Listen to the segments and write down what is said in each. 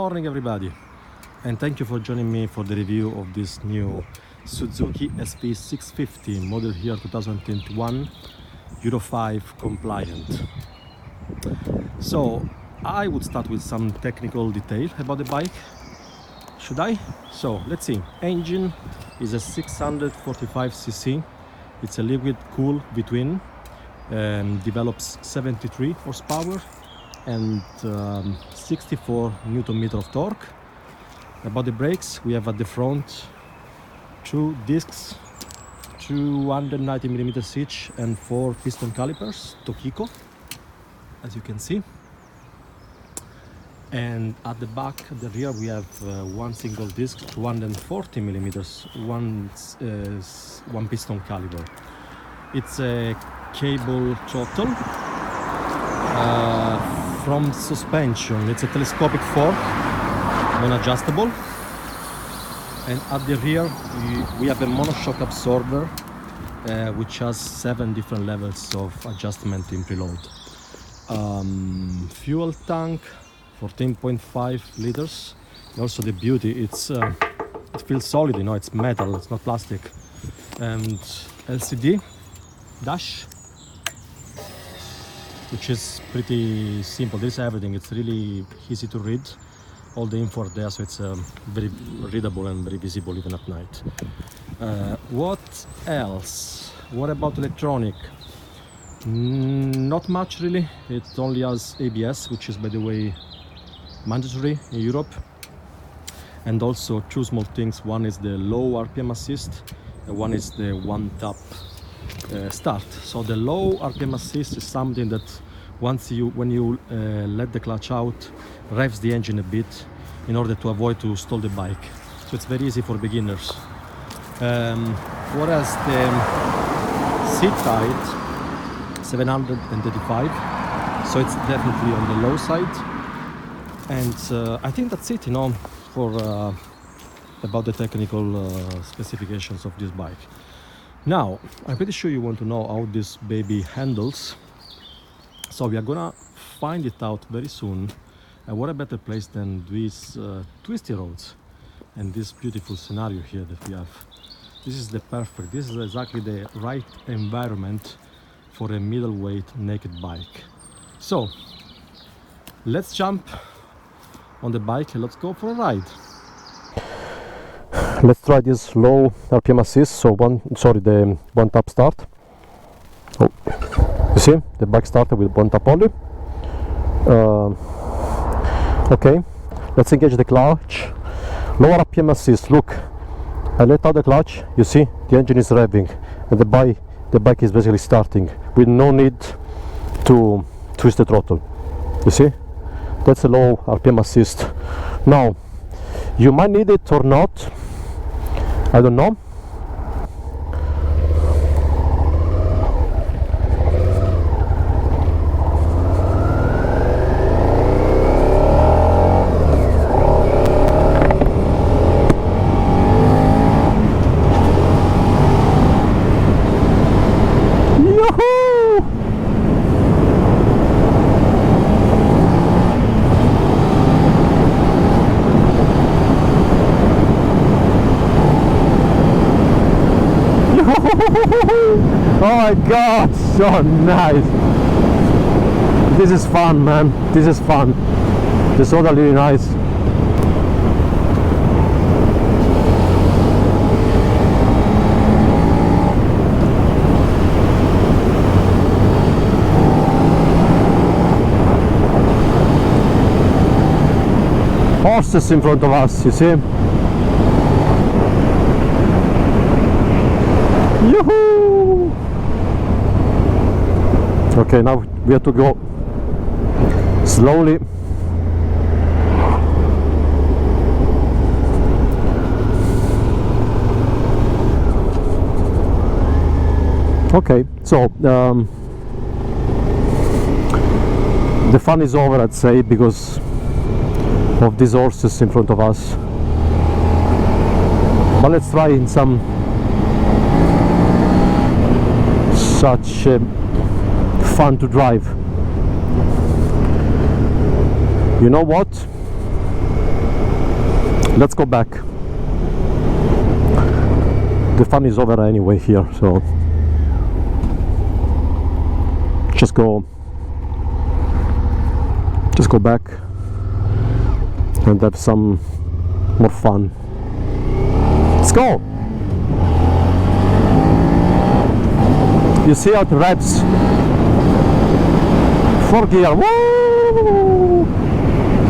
morning everybody, and thank you for joining me for the review of this new Suzuki SV650 model year 2021 Euro 5 compliant. So I would start with some technical detail about the bike. Should I? So let's see. Engine is a 645cc. It's a liquid cool V-twin, develops 73 horsepower and 64 Newton meter of torque. About the brakes, we have at the front 2 discs, 290mm each, and 4 piston calipers, Tokiko, as you can see. And at the back, at the rear, we have one single disc, 240mm, one piston caliber. It's a cable throttle. From suspension, it's a telescopic fork, non-adjustable. And at the rear, we have a monoshock absorber, which has 7 different levels of adjustment in preload. Fuel tank, 14.5 liters. Also the beauty, it feels solid, you know, it's metal, it's not plastic. And LCD dash, which is pretty simple. There's everything. It's really easy to read. All the info are there, so it's very readable and very visible even at night. What else? What about electronic? Not much really. It only has ABS, which is, by the way, mandatory in Europe. And also 2 small things. One is the low RPM assist, and one is the one-tap start. So the low RPM assist is something that when you let the clutch out, revs the engine a bit in order to avoid to stall the bike. So it's very easy for beginners. Whereas the seat height 735, so it's definitely on the low side. And I think that's it, you know, for about the technical specifications of this bike. Now, I'm pretty sure you want to know how this baby handles. So we are gonna find it out very soon. And what a better place than these twisty roads and this beautiful scenario here that we have. This is exactly the right environment for a middleweight naked bike. So let's jump on the bike and let's go for a ride. Let's try this low RPM assist. So the one tap start. Oh, you see, the bike started with one tap only. Okay, let's engage the clutch. Low RPM assist. Look, I let out the clutch. You see, the engine is revving, and the bike is basically starting with no need to twist the throttle. You see, that's a low RPM assist. Now, you might need it or not. I don't know. Oh my god, so nice. This is fun, man. This is fun. This is totally nice. Horses in front of us, you see? Yoo-hoo! Okay, now we have to go slowly. Okay, so the fun is over, I'd say, because of these horses in front of us. But let's try in some such fun to drive. You know what? let's go back. The fun is over anyway here, so just go back and have some more fun. Let's go. You see how it revs? 4 gear. Woo!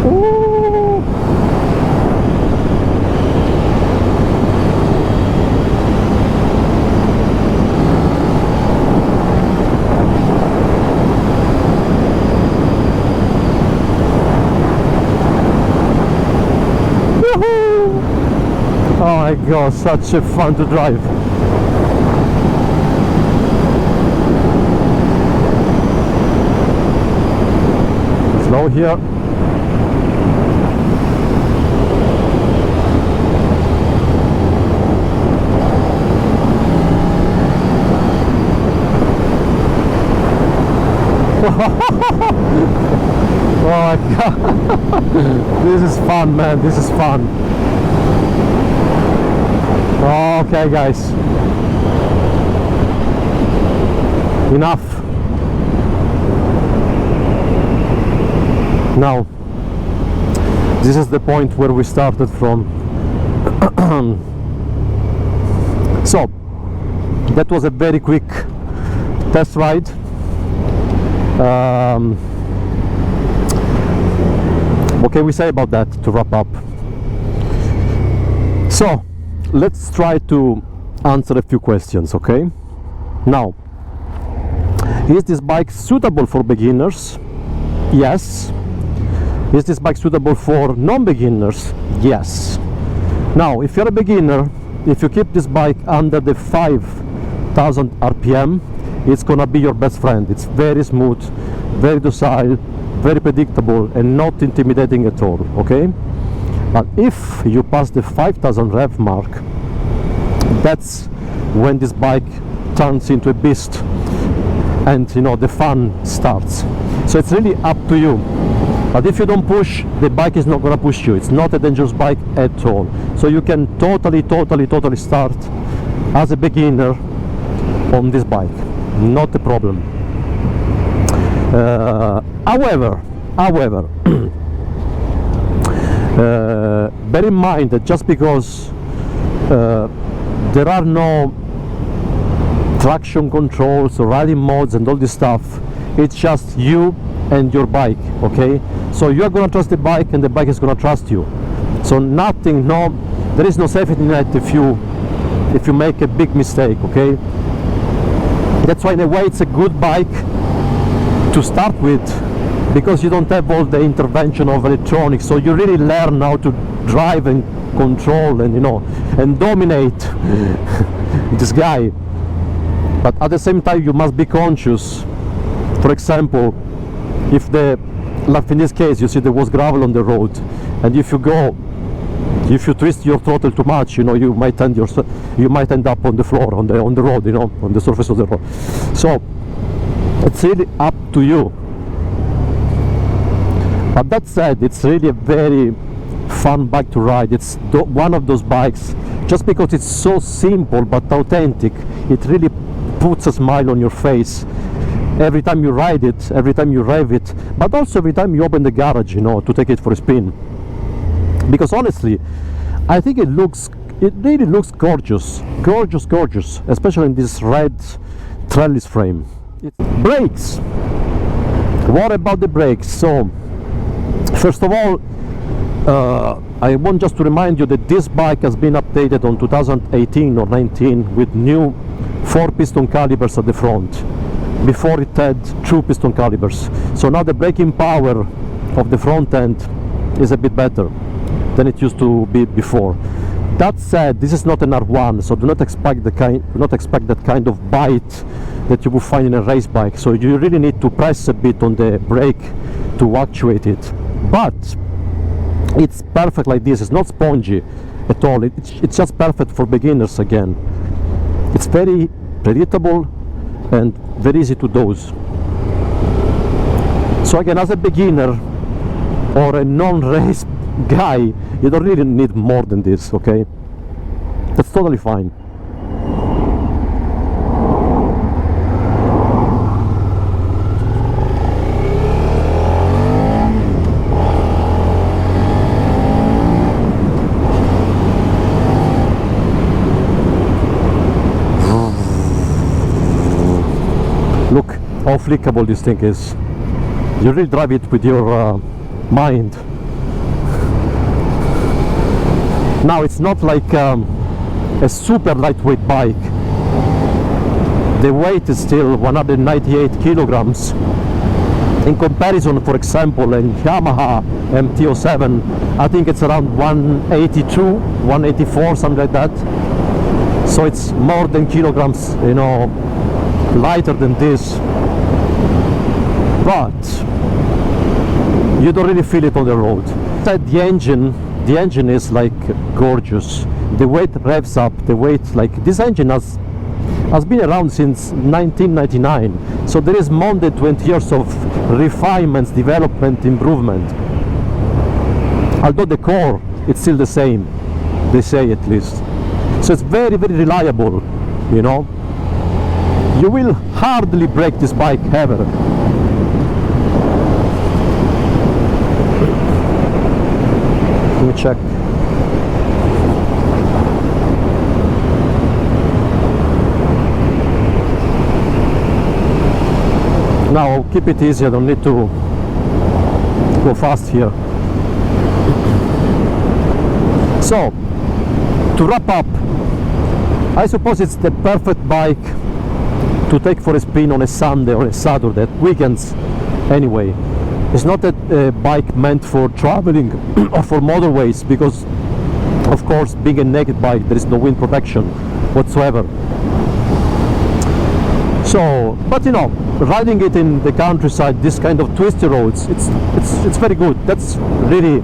Woo! Oh my god, such a fun to drive. Slow here. Oh my god. This is fun, man, this is fun. Okay guys, enough. Now this is the point where we started from. So that was a very quick test ride. What can we say about that to wrap up? So let's try to answer a few questions, okay? Now, is this bike suitable for beginners? Yes. Is this bike suitable for non-beginners? Yes. Now, if you're a beginner, if you keep this bike under the 5,000 RPM, it's gonna be your best friend. It's very smooth, very docile, very predictable, and not intimidating at all, okay? But if you pass the 5,000 rev mark, that's when this bike turns into a beast, and you know, the fun starts. So it's really up to you. But if you don't push, the bike is not gonna push you. It's not a dangerous bike at all. So you can totally start as a beginner on this bike. Not a problem. However, bear in mind that just because there are no traction controls or riding modes and all this stuff, it's just you and your bike, okay? So you're gonna trust the bike and the bike is gonna trust you. So nothing, no, there is no safety net if you make a big mistake, okay? That's why in a way it's a good bike to start with, because you don't have all the intervention of electronics, so you really learn how to drive and control and, you know, and dominate this guy. But at the same time you must be conscious. For example, if like in this case, you see there was gravel on the road, and if you twist your throttle too much, you know, you might end up on the floor, on the road, you know, on the surface of the road. So it's really up to you. But that said, it's really a very fun bike to ride. It's one of those bikes, just because it's so simple but authentic, it really puts a smile on your face every time you ride it, every time you rev it, but also every time you open the garage, you know, to take it for a spin. Because honestly, I think it really looks gorgeous, especially in this red trellis frame. Brakes. What about the brakes? So first of all, I want just to remind you that this bike has been updated on 2018 or 19 with new 4-piston calipers at the front. Before it had 2-piston calipers. So now the braking power of the front end is a bit better than it used to be before. That said, this is not an R1, so do not expect that kind of bite that you will find in a race bike. So you really need to press a bit on the brake to actuate it. But it's perfect like this. It's not spongy at all. It's just perfect for beginners again. It's very predictable and very easy to dose. So again, as a beginner or a non-race guy, you don't really need more than this, okay? That's totally fine. Look how flickable this thing is. You really drive it with your mind. Now it's not like a super lightweight bike. The weight is still 198 kilograms. In comparison, for example, in Yamaha MT-07, I think it's around 182, 184, something like that. So it's more than kilograms, you know, lighter than this. But you don't really feel it on the road. The engine is like gorgeous. The weight revs up, the weight, like this engine has been around since 1999. So there is more than 20 years of refinements, development, improvement. Although the core, it's still the same, they say at least. So it's very, very reliable, you know. You will hardly break this bike ever. Let me check. Now I'll keep it easy, I don't need to go fast here. So, to wrap up, I suppose it's the perfect bike to take for a spin on a Sunday or a Saturday, weekends anyway. It's not a bike meant for traveling or for motorways, because of course being a naked bike there is no wind protection whatsoever. So, but you know, riding it in the countryside, this kind of twisty roads, it's very good. That's really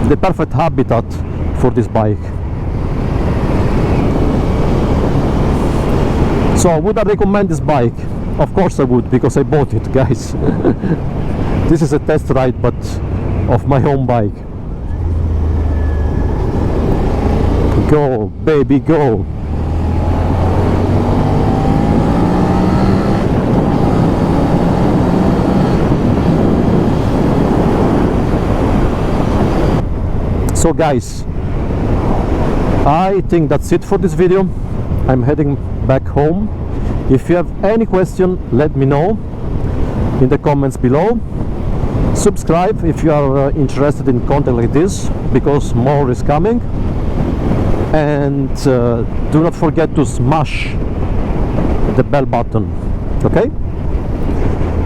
the perfect habitat for this bike. So would I recommend this bike? Of course I would, because I bought it, guys. This is a test ride, but of my own bike. Go, baby, go. So guys, I think that's it for this video. I'm heading back home. If you have any question, let me know in the comments below. Subscribe if you are interested in content like this, because more is coming. And do not forget to smash the bell button. Okay?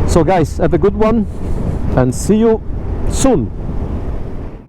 So guys, have a good one and see you soon.